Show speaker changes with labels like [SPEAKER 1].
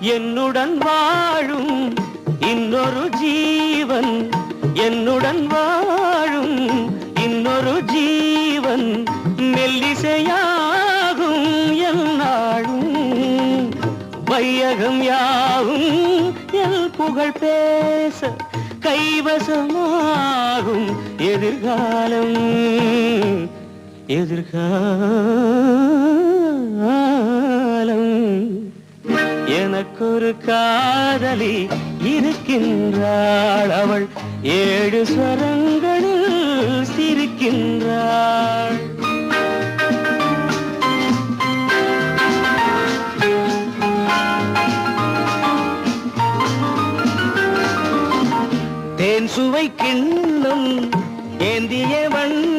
[SPEAKER 1] என்னுடன் வாழும் இன்னொரு ஜீவன், என்னுடன் வாழும் இன்னொரு ஜீவன், மெல்லிசையாகும் என்னாலும் வையகம் யாவும் எல் புகழ் பேச கைவசமாகும் எதிர்காலம், எதிர்காலம். எனக்கொரு காதலி இருக்கின்றாள், அவள் 7 ஸ்வரங்களில் சிரிக்கின்றாள். தேன் சுவை கிண்ணம் ஏந்திய வண்ண